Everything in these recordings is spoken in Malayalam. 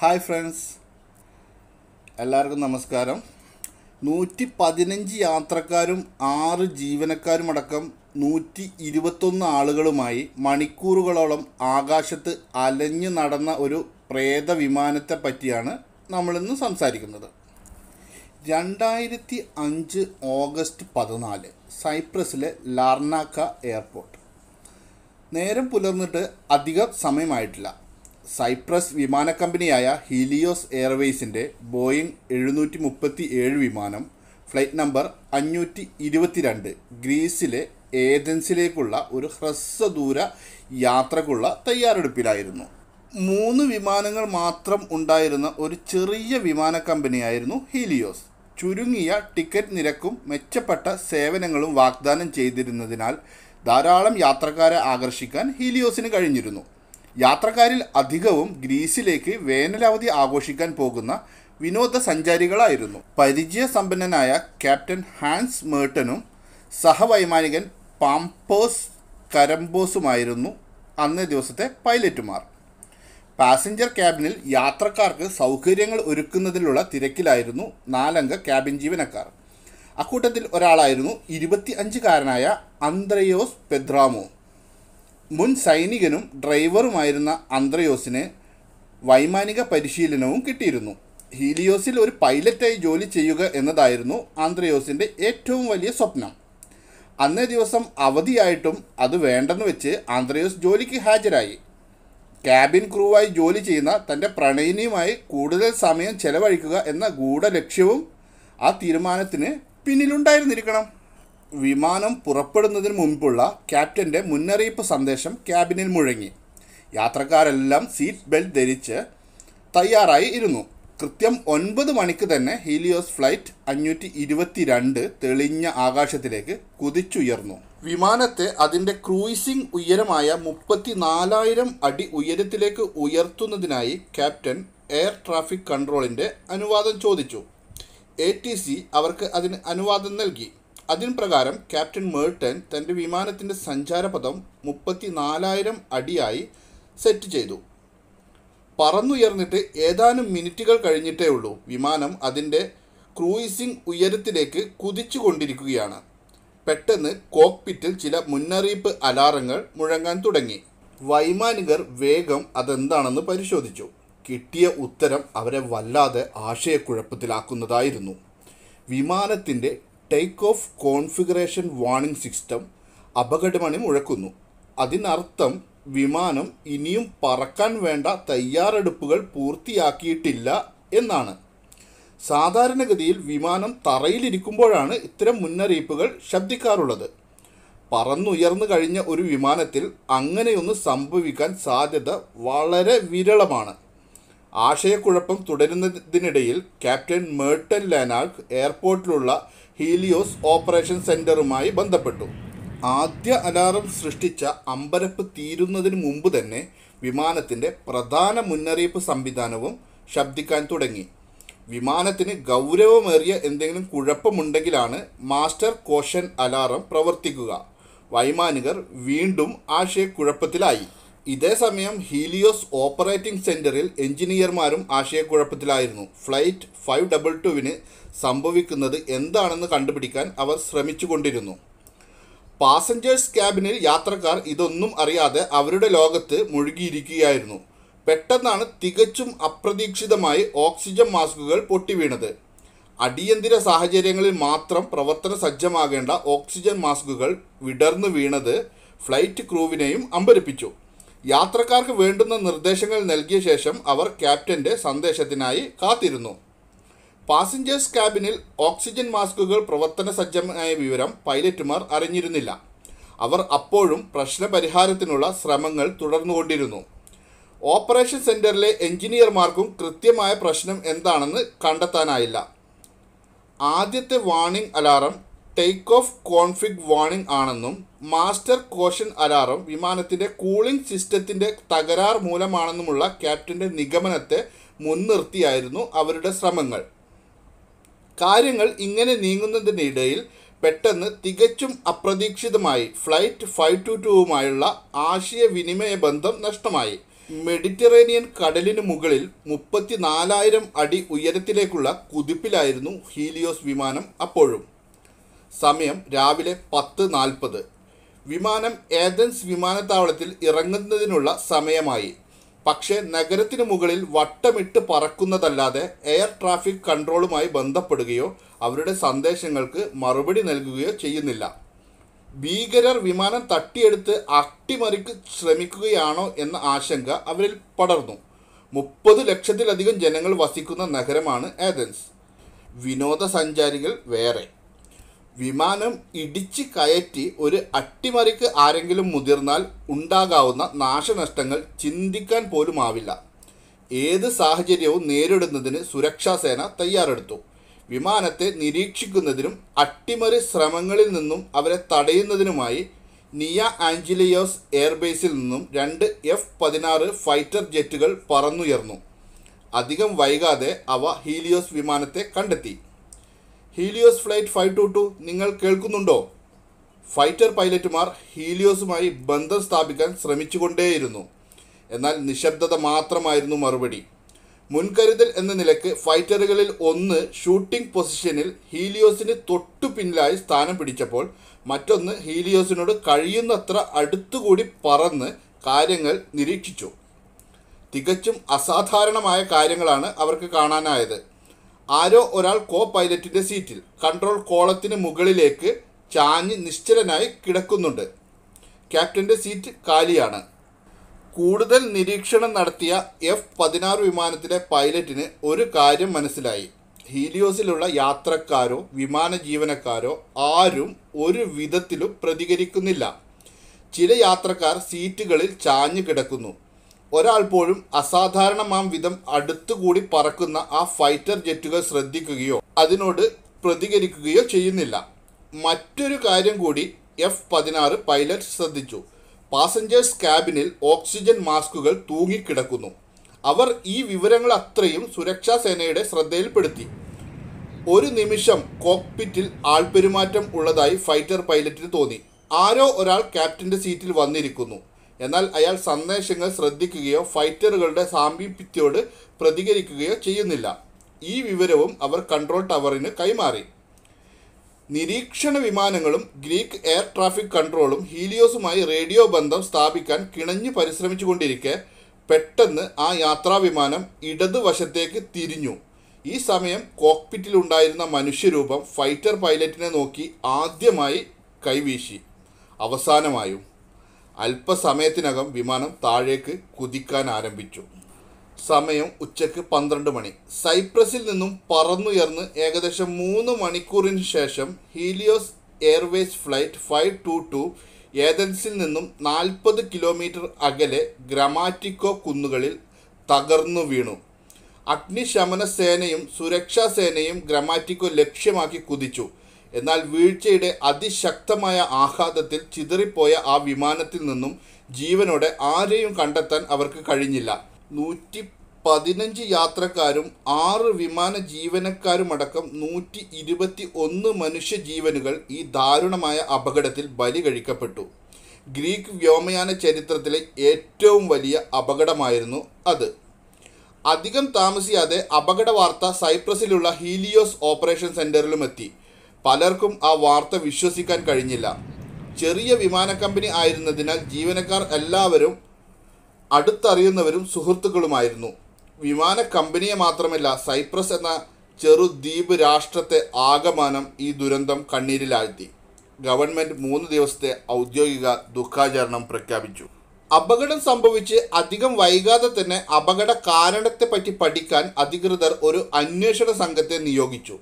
ഹായ് ഫ്രണ്ട്സ്, എല്ലാവർക്കും നമസ്കാരം. 115 യാത്രക്കാരും 6 ജീവനക്കാരുമടക്കം 121 ആളുകളുമായി മണിക്കൂറുകളോളം ആകാശത്ത് അലഞ്ഞു നടന്ന ഒരു പ്രേത വിമാനത്തെ പറ്റിയാണ് നമ്മളിന്ന് സംസാരിക്കുന്നത്. 2005 ഓഗസ്റ്റ് 14 സൈപ്രസിലെ ലാർനാക്ക എയർപോർട്ട്. നേരം പുലർന്നിട്ട് അധികം സമയമായിട്ടില്ല. സൈപ്രസ് വിമാന കമ്പനിയായ ഹീലിയോസ് എയർവേസിൻ്റെ ബോയിങ് 737 വിമാനം ഫ്ലൈറ്റ് നമ്പർ 522 ഗ്രീസിലെ ഏഥൻസിലേക്കുള്ള ഒരു ഹ്രസ്വദൂര യാത്രക്കുള്ള തയ്യാറെടുപ്പിലായിരുന്നു. 3 വിമാനങ്ങൾ മാത്രം ഉണ്ടായിരുന്ന ഒരു ചെറിയ വിമാന കമ്പനിയായിരുന്നു ഹീലിയോസ്. ചുരുങ്ങിയ ടിക്കറ്റ് നിരക്കും മെച്ചപ്പെട്ട സേവനങ്ങളും വാഗ്ദാനം ചെയ്തിരുന്നതിനാൽ ധാരാളം യാത്രക്കാരെ ആകർഷിക്കാൻ ഹീലിയോസിന് കഴിഞ്ഞിരുന്നു. യാത്രക്കാരിൽ അധികവും ഗ്രീസിലേക്ക് വേനലവധി ആഘോഷിക്കാൻ പോകുന്ന വിനോദസഞ്ചാരികളായിരുന്നു. പരിചയസമ്പന്നനായ ക്യാപ്റ്റൻ ഹാൻസ് മേർട്ടനും സഹവൈമാനികൻ പാംപോസ് കരംബോസുമായിരുന്നു അന്നേ ദിവസത്തെ പൈലറ്റുമാർ. പാസഞ്ചർ ക്യാബിനിൽ യാത്രക്കാർക്ക് സൗകര്യങ്ങൾ ഒരുക്കുന്നതിലുള്ള തിരക്കിലായിരുന്നു 4 അംഗ ക്യാബിൻ ജീവനക്കാർ. അക്കൂട്ടത്തിൽ ഒരാളായിരുന്നു 25-കാരനായ അന്ത്രയോസ് പെദ്രാമോ. മുൻ സൈനികനും ഡ്രൈവറുമായിരുന്ന അന്ത്രയോസിന് വൈമാനിക പരിശീലനവും കിട്ടിയിരുന്നു. ഹീലിയോസിൽ ഒരു പൈലറ്റായി ജോലി ചെയ്യുക എന്നതായിരുന്നു അന്ത്രയോസിൻ്റെ ഏറ്റവും വലിയ സ്വപ്നം. അന്നേ ദിവസം അവധിയായിട്ടും അത് വേണ്ടെന്ന് വെച്ച് അന്ത്രയോസ് ജോലിക്ക് ഹാജരായി. ക്യാബിൻ ക്രൂവായി ജോലി ചെയ്യുന്ന തൻ്റെ പ്രണയിനിയുമായി കൂടുതൽ സമയം ചെലവഴിക്കുക എന്ന ഗൂഢലക്ഷ്യവും ആ തീരുമാനത്തിന് പിന്നിലുണ്ടായിരുന്നിരിക്കണം. വിമാനം പുറപ്പെടുന്നതിന് മുൻപുള്ള ക്യാപ്റ്റൻ്റെ മുന്നറിയിപ്പ് സന്ദേശം ക്യാബിനിൽ മുഴങ്ങി. യാത്രക്കാരെല്ലാം സീറ്റ് ബെൽറ്റ് ധരിച്ച് തയ്യാറായി ഇരുന്നു. കൃത്യം 9 മണിക്ക് തന്നെ ഹീലിയോസ് ഫ്ലൈറ്റ് 522 തെളിഞ്ഞ ആകാശത്തിലേക്ക് കുതിച്ചുയർന്നു. വിമാനത്തെ അതിൻ്റെ ക്രൂയിസിംഗ് ഉയരമായ 34,000 അടി ഉയരത്തിലേക്ക് ഉയർത്തുന്നതിനായി ക്യാപ്റ്റൻ എയർ ട്രാഫിക് കൺട്രോളിൻ്റെ അനുവാദം ചോദിച്ചു. ATC അവർക്ക് അതിന് അനുവാദം നൽകി. അതിന് പ്രകാരം ക്യാപ്റ്റൻ മേർട്ടൻ തൻ്റെ വിമാനത്തിൻ്റെ സഞ്ചാരപഥം 34,000 അടിയായി സെറ്റ് ചെയ്തു. പറന്നുയർന്നിട്ട് ഏതാനും മിനിറ്റുകൾ കഴിഞ്ഞിട്ടേ ഉള്ളൂ വിമാനം അതിൻ്റെ ക്രൂയിസിംഗ് ഉയരത്തിലേക്ക് കുതിച്ചു കൊണ്ടിരിക്കുകയാണ്. പെട്ടെന്ന് കോക്പിറ്റിൽ ചില മുന്നറിയിപ്പ് അലാറങ്ങൾ മുഴങ്ങാൻ തുടങ്ങി. വൈമാനികർ വേഗം അതെന്താണെന്ന് പരിശോധിച്ചു. കിട്ടിയ ഉത്തരം അവരെ വല്ലാതെ ആശയക്കുഴപ്പത്തിലാക്കുന്നതായിരുന്നു. വിമാനത്തിൻ്റെ take off configuration warning system അപകടമണി മുഴക്കുന്നു. അതിനർത്ഥം വിമാനം ഇനിയും പറക്കാൻ വേണ്ട തയ്യാറെടുപ്പുകൾ പൂർത്തിയാക്കിയിട്ടില്ല എന്നാണ്. സാധാരണഗതിയിൽ വിമാനം തറയിലിരിക്കുമ്പോഴാണ് ഇത്തരം മുന്നറിയിപ്പുകൾ ശബ്ദിക്കാറുള്ളത്. പറന്നുയർന്നു കഴിഞ്ഞ ഒരു വിമാനത്തിൽ അങ്ങനെയൊന്ന് സംഭവിക്കാൻ സാധ്യത വളരെ വിരളമാണ്. ആശയക്കുഴപ്പം തുടരുന്നതിനിടയിൽ ക്യാപ്റ്റൻ മേർട്ടൻ ലാനാർക്ക് എയർപോർട്ടിലുള്ള ഹീലിയോസ് ഓപ്പറേഷൻ സെൻറ്ററുമായി ബന്ധപ്പെട്ടു. ആദ്യ അലാറം സൃഷ്ടിച്ച അമ്പരപ്പ് തീരുന്നതിന് മുമ്പ് തന്നെ വിമാനത്തിൻ്റെ പ്രധാന മുന്നറിയിപ്പ് സംവിധാനവും ശബ്ദിക്കാൻ തുടങ്ങി. വിമാനത്തിന് ഗൗരവമേറിയ എന്തെങ്കിലും കുഴപ്പമുണ്ടെങ്കിലാണ് മാസ്റ്റർ കോഷൻ അലാറം പ്രവർത്തിക്കുക. വൈമാനികർ വീണ്ടും ആശയക്കുഴപ്പത്തിലായി. ഇതേസമയം ഹീലിയോസ് ഓപ്പറേറ്റിംഗ് സെൻറ്ററിൽ എഞ്ചിനീയർമാരും ആശയക്കുഴപ്പത്തിലായിരുന്നു. ഫ്ലൈറ്റ് 522 സംഭവിക്കുന്നത് എന്താണെന്ന് കണ്ടുപിടിക്കാൻ അവർ ശ്രമിച്ചുകൊണ്ടിരുന്നു. പാസഞ്ചേഴ്സ് ക്യാബിനിൽ യാത്രക്കാർ ഇതൊന്നും അറിയാതെ അവരുടെ ലോകത്ത് മുഴുകിയിരിക്കുകയായിരുന്നു. പെട്ടെന്നാണ് തികച്ചും അപ്രതീക്ഷിതമായി ഓക്സിജൻ മാസ്കുകൾ പൊട്ടിവീണത്. അടിയന്തര സാഹചര്യങ്ങളിൽ മാത്രം പ്രവർത്തന സജ്ജമാകേണ്ട ഓക്സിജൻ മാസ്കുകൾ വിടർന്നു വീണത് ഫ്ലൈറ്റ് ക്രൂവിനെയും അമ്പരപ്പിച്ചു. യാത്രക്കാർക്ക് വേണ്ടുന്ന നിർദ്ദേശങ്ങൾ നൽകിയ ശേഷം അവർ ക്യാപ്റ്റൻ്റെ സന്ദേശത്തിനായി കാത്തിരുന്നു. പാസഞ്ചേഴ്സ് ക്യാബിനിൽ ഓക്സിജൻ മാസ്കുകൾ പ്രവർത്തന സജ്ജമായ വിവരം പൈലറ്റുമാർ അറിഞ്ഞിരുന്നില്ല. അവർ അപ്പോഴും പ്രശ്നപരിഹാരത്തിനുള്ള ശ്രമങ്ങൾ തുടർന്നുകൊണ്ടിരുന്നു. ഓപ്പറേഷൻ സെൻറ്ററിലെ എഞ്ചിനീയർമാർക്കും കൃത്യമായ പ്രശ്നം എന്താണെന്ന് കണ്ടെത്താനായില്ല. ആദ്യത്തെ warning alarm take off config warning ആണെന്നും മാസ്റ്റർ കോഷൻ അലാറം വിമാനത്തിൻ്റെ കൂളിംഗ് സിസ്റ്റത്തിൻ്റെ തകരാർ മൂലമാണെന്നുമുള്ള ക്യാപ്റ്റൻ്റെ നിഗമനത്തെ മുൻനിർത്തിയായിരുന്നു അവരുടെ ശ്രമങ്ങൾ. കാര്യങ്ങൾ ഇങ്ങനെ നീങ്ങുന്നതിനിടയിൽ പെട്ടെന്ന് തികച്ചും അപ്രതീക്ഷിതമായി ഫ്ലൈറ്റ് 522വുമായുള്ള ആശയവിനിമയ ബന്ധം നഷ്ടമായി. മെഡിറ്ററേനിയൻ കടലിന് മുകളിൽ 34,000 അടി ഉയരത്തിലേക്കുള്ള കുതിപ്പിലായിരുന്നു ഹീലിയോസ് വിമാനം അപ്പോഴും. സമയം രാവിലെ 10:40. വിമാനം ഏഥൻസ് വിമാനത്താവളത്തിൽ ഇറങ്ങുന്നതിനുള്ള സമയമായി. പക്ഷേ നഗരത്തിന് മുകളിൽ വട്ടമിട്ട് പറക്കുന്നതല്ലാതെ എയർ ട്രാഫിക് കൺട്രോളുമായി ബന്ധപ്പെടുകയോ അവരുടെ സന്ദേശങ്ങൾക്ക് മറുപടി നൽകുകയോ ചെയ്യുന്നില്ല. ഭീകരർ വിമാനം തട്ടിയെടുത്ത് അട്ടിമറിക്ക് ശ്രമിക്കുകയാണോ എന്ന ആശങ്ക അവരിൽ പടർന്നു. 30 ലക്ഷത്തിലധികം ജനങ്ങൾ വസിക്കുന്ന നഗരമാണ് ഏഥൻസ്. വിനോദസഞ്ചാരികൾ വേറെ. വിമാനം ഇടിച്ച് കയറ്റി ഒരു അട്ടിമറിക്ക് ആരെങ്കിലും മുതിർന്നാൽ ഉണ്ടാകാവുന്ന നാശനഷ്ടങ്ങൾ ചിന്തിക്കാൻ പോലുമാവില്ല. ഏത് സാഹചര്യവും നേരിടുന്നതിന് സുരക്ഷാസേന തയ്യാറെടുത്തു. വിമാനത്തെ നിരീക്ഷിക്കുന്നതിനും അട്ടിമറി ശ്രമങ്ങളിൽ നിന്നും അവരെ തടയുന്നതിനുമായി നിയ ആഞ്ചലിയോസ് എയർബേസിൽ നിന്നും 2 F-16 ഫൈറ്റർ ജെറ്റുകൾ പറന്നുയർന്നു. അധികം വൈകാതെ അവ ഹീലിയോസ് വിമാനത്തെ കണ്ടെത്തി. ഹീലിയോസ് ഫ്ലൈറ്റ് 522 നിങ്ങൾ കേൾക്കുന്നുണ്ടോ? ഫൈറ്റർ പൈലറ്റുമാർ ഹീലിയോസുമായി ബന്ധം സ്ഥാപിക്കാൻ ശ്രമിച്ചുകൊണ്ടേയിരുന്നു. എന്നാൽ നിശബ്ദത മാത്രമായിരുന്നു മറുപടി. മുൻകരുതൽ എന്ന നിലയ്ക്ക് ഫൈറ്ററുകളിൽ ഒന്ന് ഷൂട്ടിംഗ് പൊസിഷനിൽ ഹീലിയോസിന് തൊട്ടു പിന്നിലായി സ്ഥാനം പിടിച്ചപ്പോൾ മറ്റൊന്ന് ഹീലിയോസിനോട് കഴിയുന്നത്ര അടുത്തുകൂടി പറന്ന് കാര്യങ്ങൾ നിരീക്ഷിച്ചു. തികച്ചും അസാധാരണമായ കാര്യങ്ങളാണ് അവർക്ക് കാണാനായത്. ആരോ ഒരാൾ കോ പൈലറ്റിൻ്റെ സീറ്റിൽ കൺട്രോൾ കോളത്തിന് മുകളിലേക്ക് ചാഞ്ഞ് നിശ്ചലനായി കിടക്കുന്നുണ്ട്. ക്യാപ്റ്റൻ്റെ സീറ്റ് കാലിയാണ്. കൂടുതൽ നിരീക്ഷണം നടത്തിയ F-16 വിമാനത്തിലെ പൈലറ്റിന് ഒരു കാര്യം മനസ്സിലായി. ഹീലിയോസിലുള്ള യാത്രക്കാരോ വിമാന ജീവനക്കാരോ ആരും ഒരു വിധത്തിലും പ്രതികരിക്കുന്നില്ല. ചില യാത്രക്കാർ സീറ്റുകളിൽ ചാഞ്ഞു കിടക്കുന്നു. ഒരാൾ പോലും അസാധാരണമാം വിധം അടുത്തുകൂടി പറക്കുന്ന ആ ഫൈറ്റർ ജെറ്റുകൾ ശ്രദ്ധിക്കുകയോ അതിനോട് പ്രതികരിക്കുകയോ ചെയ്യുന്നില്ല. മറ്റൊരു കാര്യം കൂടി F-16 പൈലറ്റ് ശ്രദ്ധിച്ചു. പാസഞ്ചേഴ്സ് ക്യാബിനിൽ ഓക്സിജൻ മാസ്കുകൾ തൂങ്ങിക്കിടക്കുന്നു. അവർ ഈ വിവരങ്ങൾ അത്രയും സുരക്ഷാ സേനയുടെ ശ്രദ്ധയിൽപ്പെടുത്തി. ഒരു നിമിഷം കോക്പിറ്റിൽ ആൾപെരുമാറ്റം ഉള്ളതായി ഫൈറ്റർ പൈലറ്റിന് തോന്നി. ആരോ ഒരാൾ ക്യാപ്റ്റൻ്റെ സീറ്റിൽ വന്നിരിക്കുന്നു. എന്നാൽ അയാൾ സന്ദേശങ്ങൾ ശ്രദ്ധിക്കുകയോ ഫൈറ്ററുകളുടെ സാമീപ്യത്തോട് പ്രതികരിക്കുകയോ ചെയ്യുന്നില്ല. ഈ വിവരവും അവർ കൺട്രോൾ ടവറിന് കൈമാറി. നിരീക്ഷണ വിമാനങ്ങളും ഗ്രീക്ക് എയർ ട്രാഫിക് കൺട്രോളും ഹീലിയോസുമായി റേഡിയോ ബന്ധം സ്ഥാപിക്കാൻ കിണഞ്ഞു പരിശ്രമിച്ചുകൊണ്ടിരിക്കെ പെട്ടെന്ന് ആ യാത്രാവിമാനം ഇടതുവശത്തേക്ക് തിരിഞ്ഞു. ഈ സമയം കോക്പിറ്റിലുണ്ടായിരുന്ന മനുഷ്യരൂപം ഫൈറ്റർ പൈലറ്റിനെ നോക്കി ആദ്യമായി കൈവീശി. അവസാനമായും അല്പസമയത്തിനകം വിമാനം താഴേക്ക് കുതിക്കാൻ ആരംഭിച്ചു. സമയം ഉച്ചയ്ക്ക് 12 മണി. സൈപ്രസിൽ നിന്നും പറന്നുയർന്ന് ഏകദേശം 3 മണിക്കൂറിന് ശേഷം ഹീലിയോസ് എയർവേസ് ഫ്ലൈറ്റ് 522 ഏഥൻസിൽ നിന്നും 40 കിലോമീറ്റർ അകലെ ഗ്രമാറ്റിക്കോ കുന്നുകളിൽ തകർന്നു വീണു. അഗ്നിശമന സേനയും സുരക്ഷാ സേനയും ഗ്രമാറ്റിക്കോ ലക്ഷ്യമാക്കി കുതിച്ചു. എന്നാൽ വീഴ്ചയുടെ അതിശക്തമായ ആഘാതത്തിൽ ചിതറിപ്പോയ ആ വിമാനത്തിൽ നിന്നും ജീവനോടെ ആരെയും കണ്ടെത്താൻ അവർക്ക് കഴിഞ്ഞില്ല. 115 യാത്രക്കാരും 6 വിമാന ജീവനക്കാരുമടക്കം 121 മനുഷ്യജീവനുകൾ ഈ ദാരുണമായ അപകടത്തിൽ ബലി കഴിക്കപ്പെട്ടു. ഗ്രീക്ക് വ്യോമയാന ചരിത്രത്തിലെ ഏറ്റവും വലിയ അപകടമായിരുന്നു അത്. അധികം താമസിയാതെ അപകട വാർത്ത സൈപ്രസിലുള്ള ഹീലിയോസ് ഓപ്പറേഷൻ സെൻറ്ററിലും എത്തി. പലർക്കും ആ വാർത്ത വിശ്വസിക്കാൻ കഴിഞ്ഞില്ല. ചെറിയ വിമാന കമ്പനി ആയിരുന്നതിനാൽ ജീവനക്കാർ എല്ലാവരും അടുത്തറിയുന്നവരും സുഹൃത്തുക്കളുമായിരുന്നു. വിമാന കമ്പനിയെ മാത്രമല്ല, സൈപ്രസ് എന്ന ചെറു ദ്വീപ് രാഷ്ട്രത്തെ ആകമാനം ഈ ദുരന്തം കണ്ണീരിലാഴ്ത്തി. ഗവൺമെൻറ് 3 ദിവസത്തെ ഔദ്യോഗിക ദുഃഖാചരണം പ്രഖ്യാപിച്ചു. അപകടം സംഭവിച്ച് അധികം വൈകാതെ തന്നെ അപകട കാരണത്തെപ്പറ്റി പഠിക്കാൻ അധികൃതർ ഒരു അന്വേഷണ സംഘത്തെ നിയോഗിച്ചു.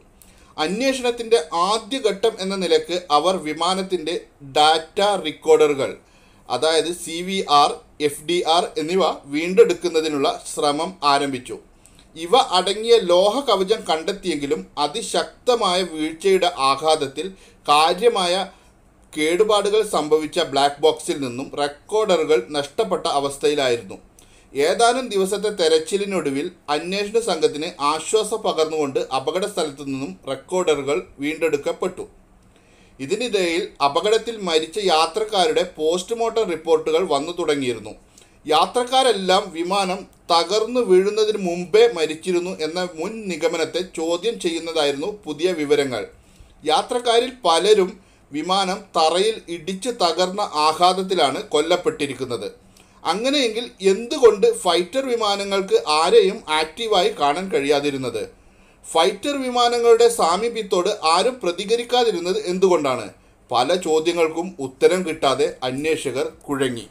അന്വേഷണത്തിൻ്റെ ആദ്യഘട്ടം എന്ന നിലയ്ക്ക് അവർ വിമാനത്തിൻ്റെ ഡാറ്റ റെക്കോർഡറുകൾ, അതായത് CVR, FDR എന്നിവ വീണ്ടെടുക്കുന്നതിനുള്ള ശ്രമം ആരംഭിച്ചു. ഇവ അടങ്ങിയ ലോഹ കവചം കണ്ടെത്തിയെങ്കിലും അതിശക്തമായ വീഴ്ചയുടെ ആഘാതത്തിൽ കാര്യമായ കേടുപാടുകൾ സംഭവിച്ച ബ്ലാക്ക് ബോക്സിൽ നിന്നും റെക്കോർഡറുകൾ നഷ്ടപ്പെട്ട അവസ്ഥയിലായിരുന്നു. ഏതാനും ദിവസത്തെ തെരച്ചിലിനൊടുവിൽ അന്വേഷണ സംഘത്തിന് ആശ്വാസം പകർന്നുകൊണ്ട് അപകട സ്ഥലത്തു നിന്നും റെക്കോർഡറുകൾ വീണ്ടെടുക്കപ്പെട്ടു. ഇതിനിടയിൽ അപകടത്തിൽ മരിച്ച യാത്രക്കാരുടെ പോസ്റ്റ്മോർട്ടം റിപ്പോർട്ടുകൾ വന്നു തുടങ്ങിയിരുന്നു. യാത്രക്കാരെല്ലാം വിമാനം തകർന്നു വീഴുന്നതിന് മുമ്പേ മരിച്ചിരുന്നു എന്ന മുൻ നിഗമനത്തെ ചോദ്യം ചെയ്യുന്നതായിരുന്നു പുതിയ വിവരങ്ങൾ. യാത്രക്കാരിൽ പലരും വിമാനം തറയിൽ ഇടിച്ച് തകർന്ന ആഘാതത്തിലാണ് കൊല്ലപ്പെട്ടിരിക്കുന്നത്. അങ്ങനെയെങ്കിൽ എന്തുകൊണ്ട് ഫൈറ്റർ വിമാനങ്ങൾക്ക് ആരെയും ആക്റ്റീവായി കാണാൻ കഴിയാതിരുന്നത്? ഫൈറ്റർ വിമാനങ്ങളുടെ സാമീപ്യത്തോട് ആരും പ്രതികരിക്കാതിരുന്നത് എന്തുകൊണ്ടാണ്? പല ചോദ്യങ്ങൾക്കും ഉത്തരം കിട്ടാതെ അന്വേഷകർ കുഴങ്ങി.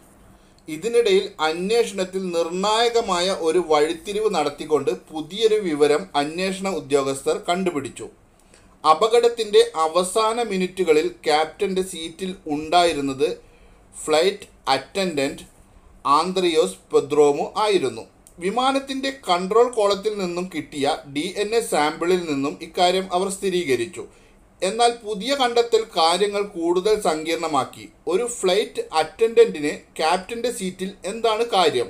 ഇതിനിടയിൽ അന്വേഷണത്തിൽ നിർണായകമായ ഒരു വഴിത്തിരിവ് നടത്തിക്കൊണ്ട് പുതിയൊരു വിവരം അന്വേഷണ ഉദ്യോഗസ്ഥർ കണ്ടുപിടിച്ചു. അപകടത്തിൻ്റെ അവസാന മിനിറ്റുകളിൽ ക്യാപ്റ്റൻ്റെ സീറ്റിൽ ഉണ്ടായിരുന്നത് ഫ്ലൈറ്റ് അറ്റൻഡൻറ്റ് ആന്ത്രിയോസ് പെദ്രോമോ ആയിരുന്നു. വിമാനത്തിൻ്റെ കൺട്രോൾ കോളത്തിൽ നിന്നും കിട്ടിയ DNA സാമ്പിളിൽ നിന്നും ഇക്കാര്യം അവർ സ്ഥിരീകരിച്ചു. എന്നാൽ പുതിയ കണ്ടെത്തൽ കാര്യങ്ങൾ കൂടുതൽ സങ്കീർണമാക്കി. ഒരു ഫ്ലൈറ്റ് അറ്റൻഡൻറ്റിന് ക്യാപ്റ്റൻ്റെ സീറ്റിൽ എന്താണ് കാര്യം?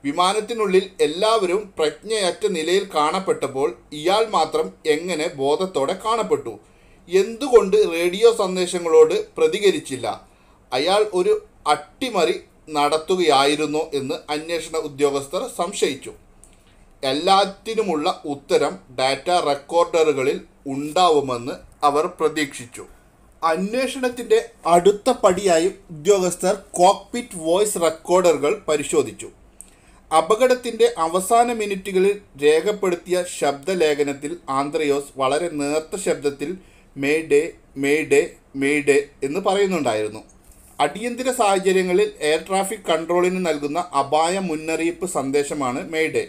വിമാനത്തിനുള്ളിൽ എല്ലാവരും പ്രജ്ഞയറ്റ നിലയിൽ കാണപ്പെട്ടപ്പോൾ ഇയാൾ മാത്രം എങ്ങനെ ബോധത്തോടെ കാണപ്പെട്ടു? എന്തുകൊണ്ട് റേഡിയോ സന്ദേശങ്ങളോട് പ്രതികരിച്ചില്ല? അയാൾ ഒരു അട്ടിമറി നടത്തുകയായിരുന്നോ എന്ന് അന്വേഷണ ഉദ്യോഗസ്ഥർ സംശയിച്ചു. എല്ലാത്തിനുമുള്ള ഉത്തരം ഡാറ്റ റെക്കോർഡറുകളിൽ ഉണ്ടാവുമെന്ന് അവർ പ്രതീക്ഷിച്ചു. അന്വേഷണത്തിൻ്റെ അടുത്ത പടിയായി ഉദ്യോഗസ്ഥർ കോക്പിറ്റ് വോയിസ് റെക്കോർഡറുകൾ പരിശോധിച്ചു. അപകടത്തിൻ്റെ അവസാന മിനിറ്റുകളിൽ രേഖപ്പെടുത്തിയ ശബ്ദലേഖനത്തിൽ ആന്ത്രിയോസ് വളരെ നേർത്ത ശബ്ദത്തിൽ മെയ്ഡേ മെയ്ഡേ മെയ്ഡേ എന്ന് പറയുന്നുണ്ടായിരുന്നു. അടിയന്തര സാഹചര്യങ്ങളിൽ എയർ ട്രാഫിക് കൺട്രോളിന് നൽകുന്ന അപായ മുന്നറിയിപ്പ് സന്ദേശമാണ് മെയ്ഡേ.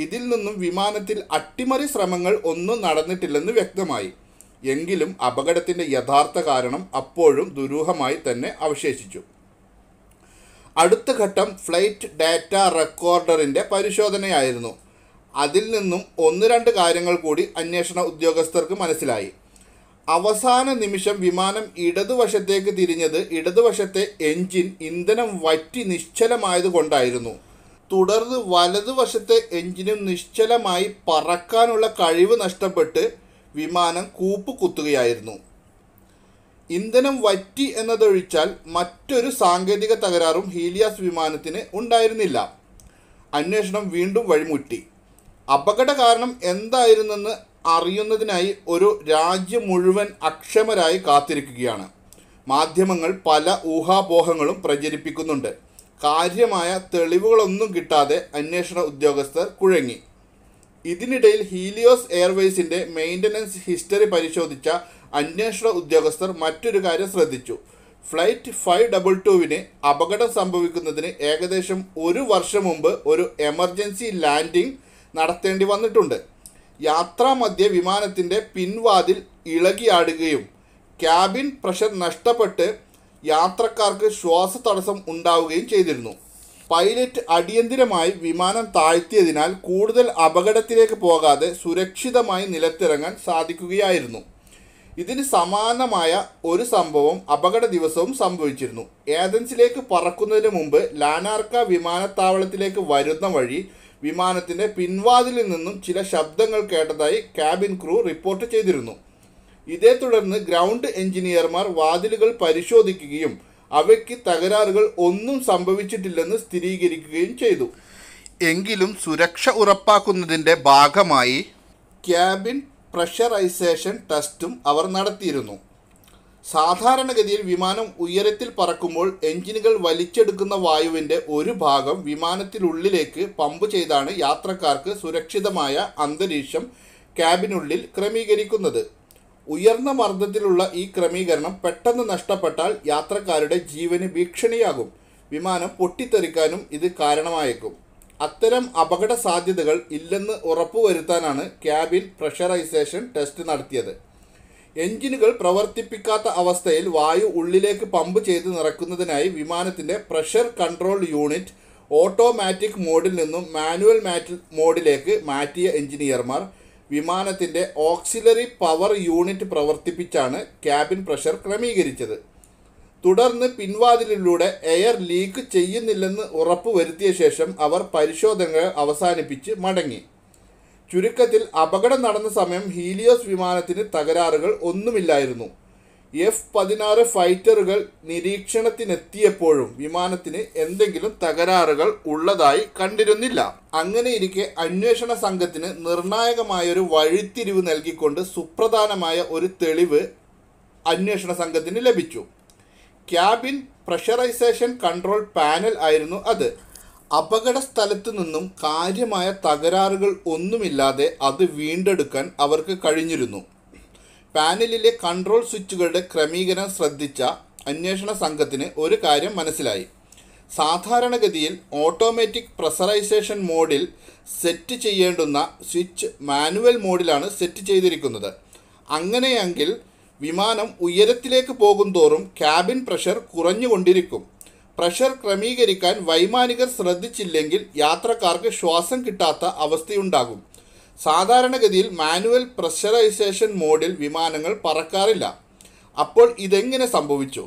ഇതിൽ നിന്നും വിമാനത്തിൽ അട്ടിമറി ശ്രമങ്ങൾ ഒന്നും നടന്നിട്ടില്ലെന്ന് വ്യക്തമായി. എങ്കിലും അപകടത്തിൻ്റെ യഥാർത്ഥ കാരണം അപ്പോഴും ദുരൂഹമായി തന്നെ അവശേഷിച്ചു. അടുത്ത ഘട്ടം ഫ്ലൈറ്റ് ഡാറ്റ റെക്കോർഡറിൻ്റെ പരിശോധനയായിരുന്നു. അതിൽ നിന്നും 1-2 കാര്യങ്ങൾ കൂടി അന്വേഷണ ഉദ്യോഗസ്ഥർക്ക് മനസ്സിലായി. അവസാന നിമിഷം വിമാനം ഇടതുവശത്തേക്ക് തിരിഞ്ഞത് ഇടതുവശത്തെ എൻജിൻ ഇന്ധനം വറ്റി നിശ്ചലമായതുകൊണ്ടായിരുന്നു. തുടർന്ന് വലതുവശത്തെ എൻജിനും നിശ്ചലമായി പറക്കാനുള്ള കഴിവ് നഷ്ടപ്പെട്ട് വിമാനം കൂപ്പ് കുത്തുകയായിരുന്നു. ഇന്ധനം വറ്റി എന്നതൊഴിച്ചാൽ മറ്റൊരു സാങ്കേതിക തകരാറും ഹീലിയോസ് വിമാനത്തിന് ഉണ്ടായിരുന്നില്ല. അന്വേഷണം വീണ്ടും വഴിമുട്ടി. അപകട കാരണം എന്തായിരുന്നെന്ന് അറിയുന്നതിനായി ഒരു രാജ്യം മുഴുവൻ അക്ഷമരായി കാത്തിരിക്കുകയാണ്. മാധ്യമങ്ങൾ പല ഊഹാപോഹങ്ങളും പ്രചരിപ്പിക്കുന്നുണ്ട്. കാര്യമായ തെളിവുകളൊന്നും കിട്ടാതെ അന്വേഷണ ഉദ്യോഗസ്ഥർ കുഴങ്ങി. ഇതിനിടയിൽ ഹീലിയോസ് എയർവേസിൻ്റെ മെയിൻ്റനൻസ് ഹിസ്റ്ററി പരിശോധിച്ച അന്വേഷണ ഉദ്യോഗസ്ഥർ മറ്റൊരു കാര്യം ശ്രദ്ധിച്ചു. ഫ്ലൈറ്റ് 522-ന് അപകടം സംഭവിക്കുന്നതിന് ഏകദേശം 1 വർഷം മുമ്പ് ഒരു എമർജൻസി ലാൻഡിംഗ് നടത്തേണ്ടി വന്നിട്ടുണ്ട്. യാത്രാമധ്യേ വിമാനത്തിൻ്റെ പിൻവാതിൽ ഇളകിയാടുകയും ക്യാബിൻ പ്രഷർ നഷ്ടപ്പെട്ട് യാത്രക്കാർക്ക് ശ്വാസതടസ്സം ഉണ്ടാവുകയും ചെയ്തിരുന്നു. പൈലറ്റ് അടിയന്തിരമായി വിമാനം താഴ്ത്തിയതിനാൽ കൂടുതൽ അപകടത്തിലേക്ക് പോകാതെ സുരക്ഷിതമായി നിലത്തിറങ്ങാൻ സാധിക്കുകയായിരുന്നു. ഇതിന് സമാനമായ ഒരു സംഭവം അപകട ദിവസവും സംഭവിച്ചിരുന്നു. ഏതൻസിലേക്ക് പറക്കുന്നതിന് മുമ്പ് ലാനാർക്ക വിമാനത്താവളത്തിലേക്ക് വരുന്ന വഴി വിമാനത്തിൻ്റെ പിൻവാതിലിൽ നിന്നും ചില ശബ്ദങ്ങൾ കേട്ടതായി ക്യാബിൻ ക്രൂ റിപ്പോർട്ട് ചെയ്തിരുന്നു. ഇതേ തുടർന്ന് ഗ്രൗണ്ട് എഞ്ചിനീയർമാർ വാതിലുകൾ പരിശോധിക്കുകയും അവയ്ക്ക് തകരാറുകൾ ഒന്നും സംഭവിച്ചിട്ടില്ലെന്ന് സ്ഥിരീകരിക്കുകയും ചെയ്തു. എങ്കിലും സുരക്ഷ ഉറപ്പാക്കുന്നതിൻ്റെ ഭാഗമായി ക്യാബിൻ പ്രഷറൈസേഷൻ ടെസ്റ്റും അവർ നടത്തിയിരുന്നു. സാധാരണഗതിയിൽ വിമാനം ഉയരത്തിൽ പറക്കുമ്പോൾ എഞ്ചിനുകൾ വലിച്ചെടുക്കുന്ന വായുവിൻ്റെ ഒരു ഭാഗം വിമാനത്തിനുള്ളിലേക്ക് പമ്പ് ചെയ്താണ് യാത്രക്കാർക്ക് സുരക്ഷിതമായ അന്തരീക്ഷം ക്യാബിനുള്ളിൽ ക്രമീകരിക്കുന്നത്. ഉയർന്ന മർദ്ദത്തിലുള്ള ഈ ക്രമീകരണം പെട്ടെന്ന് നഷ്ടപ്പെട്ടാൽ യാത്രക്കാരുടെ ജീവന് ഭീഷണിയാകും. വിമാനം പൊട്ടിത്തെറിക്കാനും ഇത് കാരണമായേക്കും. അത്തരം അപകട സാധ്യതകൾ ഇല്ലെന്ന് ഉറപ്പുവരുത്താനാണ് ക്യാബിൻ പ്രഷറൈസേഷൻ ടെസ്റ്റ് നടത്തിയത്. എഞ്ചിനുകൾ പ്രവർത്തിപ്പിക്കാത്ത അവസ്ഥയിൽ വായു ഉള്ളിലേക്ക് പമ്പ് ചെയ്ത് നിറയ്ക്കുന്നതിനായി വിമാനത്തിൻ്റെ പ്രഷർ കൺട്രോൾ യൂണിറ്റ് ഓട്ടോമാറ്റിക് മോഡിൽ നിന്നും മാനുവൽ മോഡിലേക്ക് മാറ്റിയ എഞ്ചിനീയർമാർ വിമാനത്തിൻ്റെ ഓക്സിലറി പവർ യൂണിറ്റ് പ്രവർത്തിപ്പിച്ചാണ് ക്യാബിൻ പ്രഷർ ക്രമീകരിച്ചത്. തുടർന്ന് പിൻവാതിലിലൂടെ എയർ ലീക്ക് ചെയ്യുന്നില്ലെന്ന് ഉറപ്പുവരുത്തിയ ശേഷം അവർ പരിശോധനകൾ അവസാനിപ്പിച്ച് മടങ്ങി. ചുരുക്കത്തിൽ അപകടം നടന്ന സമയം ഹീലിയോസ് വിമാനത്തിന് തകരാറുകൾ ഒന്നുമില്ലായിരുന്നു. F-16 ഫൈറ്ററുകൾ നിരീക്ഷണത്തിനെത്തിയപ്പോഴും വിമാനത്തിന് എന്തെങ്കിലും തകരാറുകൾ ഉള്ളതായി കണ്ടിരുന്നില്ല. അങ്ങനെയിരിക്കെ അന്വേഷണ സംഘത്തിന് നിർണായകമായൊരു വഴിത്തിരിവ് നൽകിക്കൊണ്ട് സുപ്രധാനമായ ഒരു തെളിവ് അന്വേഷണ സംഘത്തിന് ലഭിച്ചു. ക്യാബിൻ പ്രഷറൈസേഷൻ കൺട്രോൾ പാനൽ ആയിരുന്നു അത്. അപകട സ്ഥലത്തു നിന്നും കാര്യമായ തകരാറുകൾ ഒന്നുമില്ലാതെ അത് വീണ്ടെടുക്കാൻ അവർക്ക് കഴിഞ്ഞിരുന്നു. പാനലിലെ കൺട്രോൾ സ്വിച്ചുകളുടെ ക്രമീകരണം ശ്രദ്ധിച്ച അന്വേഷണ സംഘത്തിന് ഒരു കാര്യം മനസ്സിലായി. സാധാരണഗതിയിൽ ഓട്ടോമാറ്റിക് പ്രഷറൈസേഷൻ മോഡിൽ സെറ്റ് ചെയ്യേണ്ടുന്ന സ്വിച്ച് മാനുവൽ മോഡിലാണ് സെറ്റ് ചെയ്തിരിക്കുന്നത്. അങ്ങനെയെങ്കിൽ വിമാനം ഉയരത്തിലേക്ക് പോകുന്തോറും ക്യാബിൻ പ്രഷർ കുറഞ്ഞുകൊണ്ടിരിക്കും. പ്രഷർ ക്രമീകരിക്കാൻ വൈമാനികർ ശ്രദ്ധിച്ചില്ലെങ്കിൽ യാത്രക്കാർക്ക് ശ്വാസം കിട്ടാത്ത അവസ്ഥയുണ്ടാകും. സാധാരണഗതിയിൽ മാനുവൽ പ്രഷറൈസേഷൻ മോഡിൽ വിമാനങ്ങൾ പറക്കാറില്ല. അപ്പോൾ ഇതെങ്ങനെ സംഭവിച്ചു?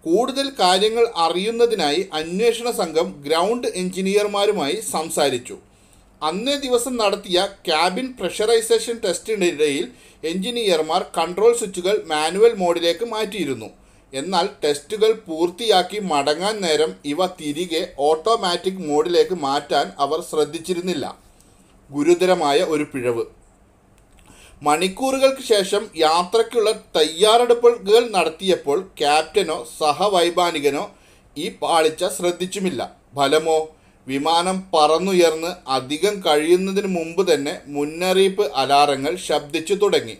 കൂടുതൽ കാര്യങ്ങൾ അറിയുന്നതിനായി അന്വേഷണ സംഘം ഗ്രൗണ്ട് എഞ്ചിനീയർമാരുമായി സംസാരിച്ചു. അന്നേ ദിവസം നടത്തിയ ക്യാബിൻ പ്രഷറൈസേഷൻ ടെസ്റ്റിനിടയിൽ എഞ്ചിനീയർമാർ കൺട്രോൾ സ്വിച്ചുകൾ മാനുവൽ മോഡിലേക്ക് മാറ്റിയിരുന്നു. എന്നാൽ ടെസ്റ്റുകൾ പൂർത്തിയാക്കി മടങ്ങാൻ നേരം ഇവ തിരികെ ഓട്ടോമാറ്റിക് മോഡിലേക്ക് മാറ്റാൻ അവർ ശ്രദ്ധിച്ചിരുന്നില്ല. ഗുരുതരമായ ഒരു പിഴവ്. മണിക്കൂറുകൾക്ക് ശേഷം യാത്രയ്ക്കുള്ള തയ്യാറെടുപ്പുകൾ നടത്തിയപ്പോൾ ക്യാപ്റ്റനോ സഹവൈമാനികനോ ഈ പാളിച്ച ശ്രദ്ധിച്ചുമില്ല. ഫലമോ, വിമാനം പറന്നുയർന്ന് അധികം കഴിയുന്നതിന് മുമ്പ് തന്നെ മുന്നറിയിപ്പ് അലാറങ്ങൾ ശബ്ദിച്ചു തുടങ്ങി.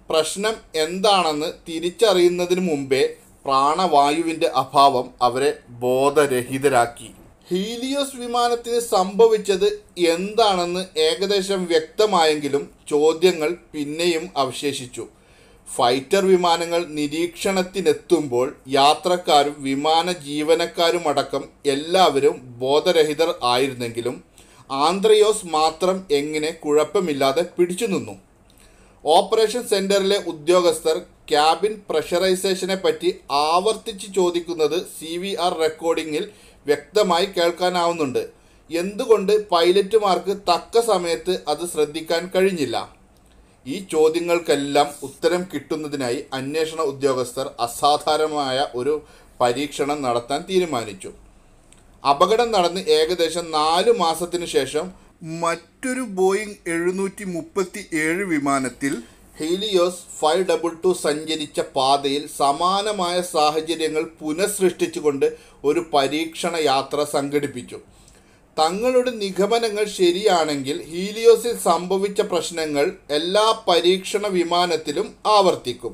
പ്രശ്നം എന്താണെന്ന് തിരിച്ചറിയുന്നതിന് മുമ്പേ പ്രാണവായുവിൻ്റെ അഭാവം അവരെ ബോധരഹിതരാക്കി. ഹീലിയോസ് വിമാനത്തിന് സംഭവിച്ചത് എന്താണെന്ന് ഏകദേശം വ്യക്തമായെങ്കിലും ചോദ്യങ്ങൾ പിന്നെയും അവശേഷിച്ചു. ഫൈറ്റർ വിമാനങ്ങൾ നിരീക്ഷണത്തിനെത്തുമ്പോൾ യാത്രക്കാരും വിമാന ജീവനക്കാരുമടക്കം എല്ലാവരും ബോധരഹിതർ ആയിരുന്നെങ്കിലും ആന്ത്രയോസ് മാത്രം എങ്ങനെ കുഴപ്പമില്ലാതെ പിടിച്ചു നിന്നു? ഓപ്പറേഷൻ സെൻറ്ററിലെ ഉദ്യോഗസ്ഥർ ക്യാബിൻ പ്രഷറൈസേഷനെ പറ്റി ആവർത്തിച്ച് ചോദിക്കുന്നത് CVR റെക്കോർഡിങ്ങിൽ വ്യക്തമായി കേൾക്കാനാവുന്നുണ്ട്. എന്തുകൊണ്ട് പൈലറ്റുമാർക്ക് തക്ക സമയത്ത് അത് ശ്രദ്ധിക്കാൻ കഴിഞ്ഞില്ല? ഈ ചോദ്യങ്ങൾക്കെല്ലാം ഉത്തരം കിട്ടുന്നതിനായി അന്വേഷണ ഉദ്യോഗസ്ഥർ അസാധാരണമായ ഒരു പരീക്ഷണം നടത്താൻ തീരുമാനിച്ചു. അപകടം നടന്ന് ഏകദേശം 4 മാസത്തിനു ശേഷം മറ്റൊരു ബോയിങ് 737 വിമാനത്തിൽ ഹീലിയോസ് 522 സഞ്ചരിച്ച പാതയിൽ സമാനമായ സാഹചര്യങ്ങൾ പുനഃസൃഷ്ടിച്ചുകൊണ്ട് ഒരു പരീക്ഷണ യാത്ര സംഘടിപ്പിച്ചു. തങ്ങളുടെ നിഗമനങ്ങൾ ശരിയാണെങ്കിൽ ഹീലിയോസിൽ സംഭവിച്ച പ്രശ്നങ്ങൾ എല്ലാ പരീക്ഷണ വിമാനത്തിലും ആവർത്തിക്കും.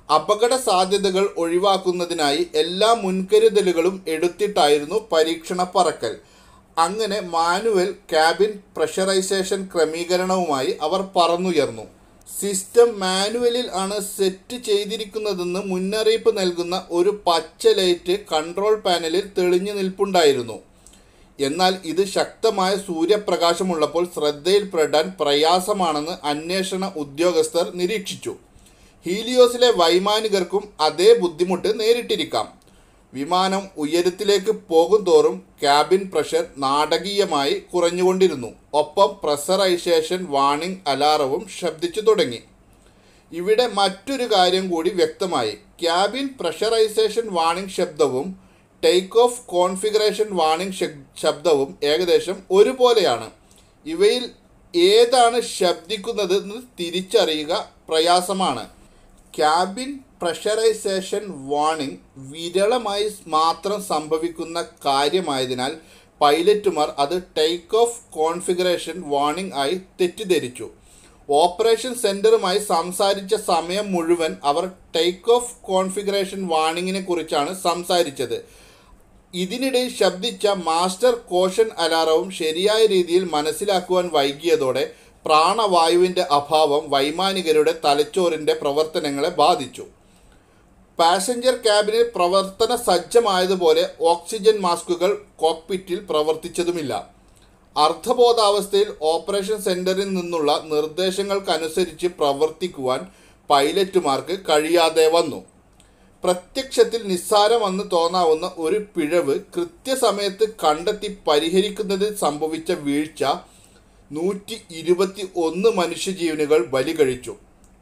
അപകട സാധ്യതകൾ ഒഴിവാക്കുന്നതിനായി എല്ലാ മുൻകരുതലുകളും എടുത്തിട്ടായിരുന്നു പരീക്ഷണ പറക്കൽ. അങ്ങനെ മാനുവൽ ക്യാബിൻ പ്രഷറൈസേഷൻ ക്രമീകരണവുമായി അവർ പറന്നുയർന്നു. സിസ്റ്റം മാനുവലിൽ ആണ് സെറ്റ് ചെയ്തിരിക്കുന്നതെന്ന് മുന്നറിയിപ്പ് നൽകുന്ന ഒരു പച്ച ലൈറ്റ് കൺട്രോൾ പാനലിൽ തെളിഞ്ഞു നിൽപ്പുണ്ടായിരുന്നു. എന്നാൽ ഇത് ശക്തമായ സൂര്യപ്രകാശമുള്ളപ്പോൾ ശ്രദ്ധയിൽപ്പെടാൻ പ്രയാസമാണെന്ന് അന്വേഷണ ഉദ്യോഗസ്ഥർ നിരീക്ഷിച്ചു. ഹീലിയോസിലെ വൈമാനികർക്കും അതേ ബുദ്ധിമുട്ട് നേരിട്ടിരിക്കാം. വിമാനം ഉയരത്തിലേക്ക് പോകുന്തോറും ക്യാബിൻ പ്രഷർ നാടകീയമായി കുറഞ്ഞുകൊണ്ടിരുന്നു. ഒപ്പം പ്രഷറൈസേഷൻ വാർണിംഗ് അലാറവും ശബ്ദിച്ചു തുടങ്ങി. ഇവിടെ മറ്റൊരു കാര്യം കൂടി വ്യക്തമായി. ക്യാബിൻ പ്രഷറൈസേഷൻ വാർണിംഗ് ശബ്ദവും ടേക്ക് ഓഫ് കോൺഫിഗറേഷൻ വാർണിംഗ് ശബ്ദവും ഏകദേശം ഒരുപോലെയാണ്. ഇവയിൽ ഏതാണ് ശബ്ദിക്കുന്നതെന്ന് തിരിച്ചറിയുക പ്രയാസമാണ്. ക്യാബിൻ പ്രഷറൈസേഷൻ വാർണിംഗ് വിരളമായി മാത്രം സംഭവിക്കുന്ന കാര്യമായതിനാൽ പൈലറ്റുമാർ അത് ടേക്ക് ഓഫ് കോൺഫിഗറേഷൻ വാർണിംഗ് ആയി തെറ്റിദ്ധരിച്ചു. ഓപ്പറേഷൻ സെൻറ്ററുമായി സംസാരിച്ച സമയം മുഴുവൻ അവർ ടേക്ക് ഓഫ് കോൺഫിഗറേഷൻ വാർണിങ്ങിനെ കുറിച്ചാണ് സംസാരിച്ചത്. ഇതിനിടയിൽ ശബ്ദിച്ച മാസ്റ്റർ കോഷൻ അലാറവും ശരിയായ രീതിയിൽ മനസ്സിലാക്കുവാൻ വൈകിയതോടെ പ്രാണവായുവിൻ്റെ അഭാവം വൈമാനികരുടെ തലച്ചോറിൻ്റെ പ്രവർത്തനങ്ങളെ ബാധിച്ചു. പാസഞ്ചർ ക്യാബിനിൽ പ്രവർത്തന സജ്ജമായതുപോലെ ഓക്സിജൻ മാസ്കുകൾ കോക്പിറ്റിൽ പ്രവർത്തിച്ചതുമില്ല. അർദ്ധബോധാവസ്ഥയിൽ ഓപ്പറേഷൻ സെൻറ്ററിൽ നിന്നുള്ള നിർദ്ദേശങ്ങൾക്കനുസരിച്ച് പ്രവർത്തിക്കുവാൻ പൈലറ്റുമാർക്ക് കഴിയാതെ വന്നു. പ്രത്യക്ഷത്തിൽ നിസ്സാരമെന്ന് തോന്നാവുന്ന ഒരു പിഴവ് കൃത്യസമയത്ത് കണ്ടെത്തി പരിഹരിക്കുന്നതിൽ സംഭവിച്ച വീഴ്ച 121 മനുഷ്യജീവനുകൾ ബലി കഴിച്ചു.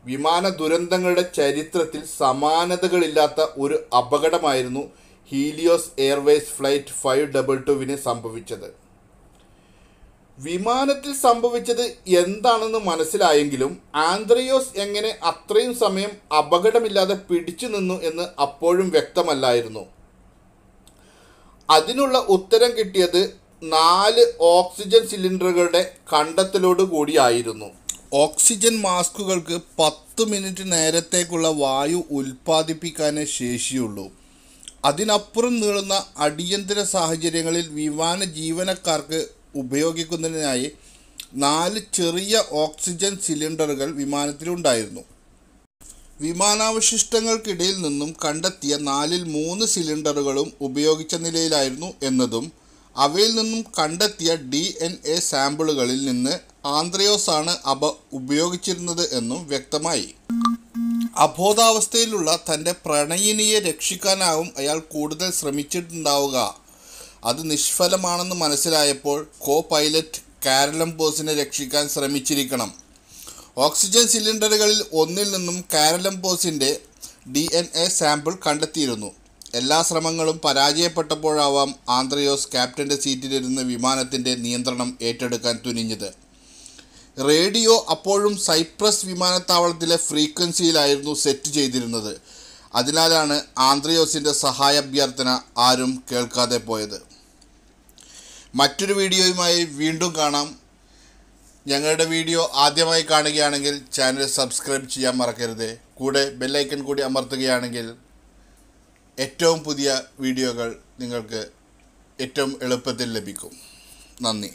വിമാന ദുരന്തങ്ങളുടെ ചരിത്രത്തിൽ സമാനതകളില്ലാത്ത ഒരു അപകടമായിരുന്നു ഹീലിയോസ് എയർവേസ് ഫ്ലൈറ്റ് 522 സംഭവിച്ചത്. വിമാനത്തിൽ സംഭവിച്ചത് എന്താണെന്ന് മനസ്സിലായെങ്കിലും ആന്ത്രയോസ് എങ്ങനെ അത്രയും സമയം അപകടമില്ലാതെ പിടിച്ചു നിന്നു എന്ന് അപ്പോഴും വ്യക്തമല്ലായിരുന്നു. അതിനുള്ള ഉത്തരം കിട്ടിയത് 4 ഓക്സിജൻ സിലിണ്ടറുകളുടെ കണ്ടെത്തലോടു കൂടിയായിരുന്നു. ഓക്സിജൻ മാസ്കുകൾക്ക് 10 മിനിറ്റ് നേരത്തേക്കുള്ള വായു ഉൽപ്പാദിപ്പിക്കാനേ ശേഷിയുള്ളൂ. അതിനപ്പുറം നീളുന്ന അടിയന്തര സാഹചര്യങ്ങളിൽ വിമാന ജീവനക്കാർക്ക് ഉപയോഗിക്കുന്നതിനായി 4 ചെറിയ ഓക്സിജൻ സിലിണ്ടറുകൾ വിമാനത്തിലുണ്ടായിരുന്നു. വിമാനാവശിഷ്ടങ്ങൾക്കിടയിൽ നിന്നും കണ്ടെത്തിയ 4-ൽ 3 സിലിണ്ടറുകളും ഉപയോഗിച്ച നിലയിലായിരുന്നു എന്നതും അവയിൽ നിന്നും കണ്ടെത്തിയ DNA സാമ്പിളുകളിൽ നിന്ന് ആന്ത്രയോസ് ആണ് അവ ഉപയോഗിച്ചിരുന്നത് എന്നും വ്യക്തമായി. അബോധാവസ്ഥയിലുള്ള തൻ്റെ പ്രണയിനിയെ രക്ഷിക്കാനാവും അയാൾ കൂടുതൽ ശ്രമിച്ചിട്ടുണ്ടാവുക. അത് നിഷ്ഫലമാണെന്ന് മനസ്സിലായപ്പോൾ കോ പൈലറ്റ് കാരലംപോസിനെ രക്ഷിക്കാൻ ശ്രമിച്ചിരിക്കണം. ഓക്സിജൻ സിലിണ്ടറുകളിൽ ഒന്നിൽ നിന്നും കാരലംപോസിൻ്റെ DNA സാമ്പിൾ കണ്ടെത്തിയിരുന്നു. എല്ലാ ശ്രമങ്ങളും പരാജയപ്പെട്ടപ്പോഴാവാം ആന്ത്രയോസ് ക്യാപ്റ്റൻ്റെ സീറ്റിലിരുന്ന് വിമാനത്തിൻ്റെ നിയന്ത്രണം ഏറ്റെടുക്കാൻ തുനിഞ്ഞത്. റേഡിയോ അപ്പോഴും സൈപ്രസ് വിമാനത്താവളത്തിലെ ഫ്രീക്വൻസിയിലായിരുന്നു സെറ്റ് ചെയ്തിരുന്നത്. അതിനാലാണ് ആന്ത്രയോസിൻ്റെ സഹായാഭ്യർത്ഥന ആരും കേൾക്കാതെ പോയത്. മറ്റൊരു വീഡിയോയുമായി വീണ്ടും കാണാം. ഞങ്ങളുടെ വീഡിയോ ആദ്യമായി കാണുകയാണെങ്കിൽ ചാനൽ സബ്സ്ക്രൈബ് ചെയ്യാൻ മറക്കരുത്. കൂടെ ബെല്ലൈക്കൺ കൂടി അമർത്തുകയാണെങ്കിൽ ഏറ്റവും പുതിയ വീഡിയോകൾ നിങ്ങൾക്ക് ഏറ്റവും എളുപ്പത്തിൽ ലഭിക്കും. നന്ദി.